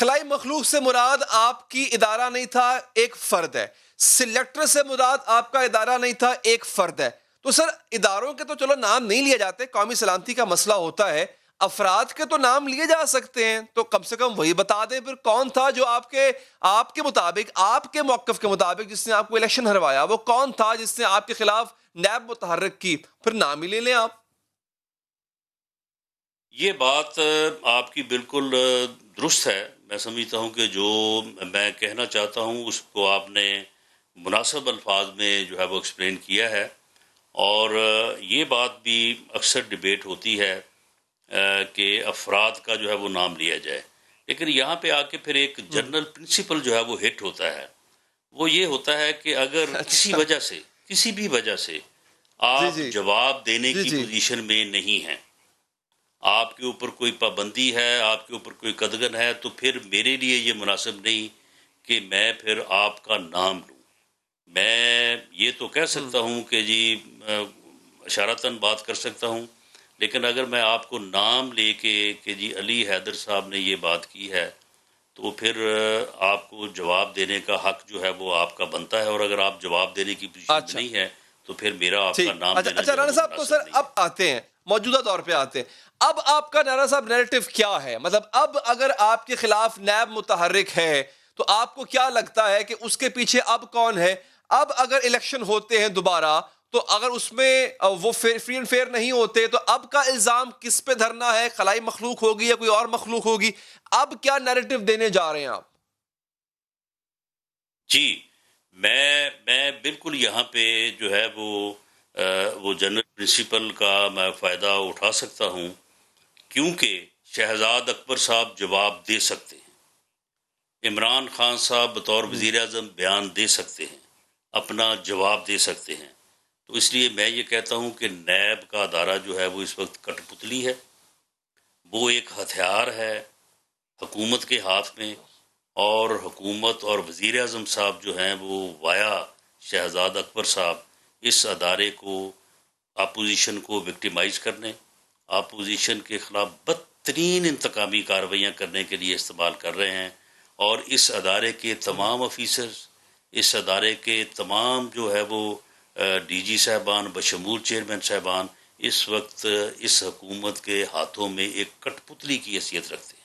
خلائی مخلوق سے مراد آپ کی ادارہ نہیں تھا، ایک فرد ہے. سلیکٹر سے مراد آپ کا ادارہ نہیں تھا، ایک فرد ہے. تو سر اداروں کے تو چلو نام نہیں لیے جاتے، قومی سلامتی کا مسئلہ ہوتا ہے، افراد کے تو نام لیے جا سکتے ہیں. تو کم سے کم وہی بتا دیں پھر کون تھا جو آپ کے مطابق، آپ کے موقف کے مطابق جس نے آپ کو الیکشن ہروایا، وہ کون تھا جس نے آپ کے خلاف نیب متحرک کی؟ پھر نام ہی لے لیں آپ. یہ بات آپ کی بالکل درست ہے. میں سمجھتا ہوں کہ جو میں کہنا چاہتا ہوں اس کو آپ نے مناسب الفاظ میں جو ہے وہ ایکسپلین کیا ہے. اور یہ بات بھی اکثر ڈیبیٹ ہوتی ہے کہ افراد کا جو ہے وہ نام لیا جائے، لیکن یہاں پہ آ کے پھر ایک جنرل پرنسپل جو ہے وہ ہٹ ہوتا ہے. وہ یہ ہوتا ہے کہ اگر کسی اچھا. وجہ سے، کسی بھی وجہ سے جی آپ جی جواب دینے جی کی جی پوزیشن میں نہیں ہیں، آپ کے اوپر کوئی پابندی ہے، آپ کے اوپر کوئی قدغن ہے، تو پھر میرے لیے یہ مناسب نہیں کہ میں پھر آپ کا نام لوں. میں یہ تو کہہ سکتا ہوں کہ جی اشارتاً بات کر سکتا ہوں، لیکن اگر میں آپ کو نام لے کے کہ جی علی حیدر صاحب نے یہ بات کی ہے، تو پھر آپ کو جواب دینے کا حق جو ہے وہ آپ کا بنتا ہے. اور اگر آپ جواب دینے کی پوزیشن میں اچھا نہیں ہے تو پھر میرا آپ کا ٹھیک. نام لینا اچھا جو ہے رانا وہ صاحب، تو سر مناسب نہیں اب ہے. آتے ہیں موجودہ دور پہ آتے ہیں. اب آپ کا رانا صاحب نیریٹو کیا ہے؟ مطلب اب اگر آپ کے خلاف نیب متحرک ہے تو آپ کو کیا لگتا ہے کہ اس کے پیچھے اب کون ہے؟ اب اگر الیکشن ہوتے ہیں دوبارہ تو اگر اس میں وہ فری اینڈ فیئر نہیں ہوتے تو اب کا الزام کس پہ دھرنا ہے؟ خلائی مخلوق ہوگی یا کوئی اور مخلوق ہوگی؟ اب کیا نیریٹو دینے جا رہے ہیں آپ؟ جی میں بالکل یہاں پہ جو ہے وہ جنرل پرنسپل کا میں فائدہ اٹھا سکتا ہوں، کیونکہ شہزاد اکبر صاحب جواب دے سکتے ہیں، عمران خان صاحب بطور وزیر اعظم بیان دے سکتے ہیں، اپنا جواب دے سکتے ہیں. تو اس لیے میں یہ کہتا ہوں کہ نیب کا ادارہ جو ہے وہ اس وقت کٹ پتلی ہے. وہ ایک ہتھیار ہے حکومت کے ہاتھ میں، اور حکومت اور وزیر اعظم صاحب جو ہیں وہ وایا شہزاد اکبر صاحب اس ادارے کو، اپوزیشن کو وکٹیمائز کرنے، اپوزیشن کے خلاف بدترین انتقامی کارروائیاں کرنے کے لیے استعمال کر رہے ہیں. اور اس ادارے کے تمام آفیسرز، اس ادارے کے تمام جو ہے وہ ڈی جی صاحبان بشمول چیئرمین صاحبان اس وقت اس حکومت کے ہاتھوں میں ایک کٹ پتلی کی حیثیت رکھتے ہیں.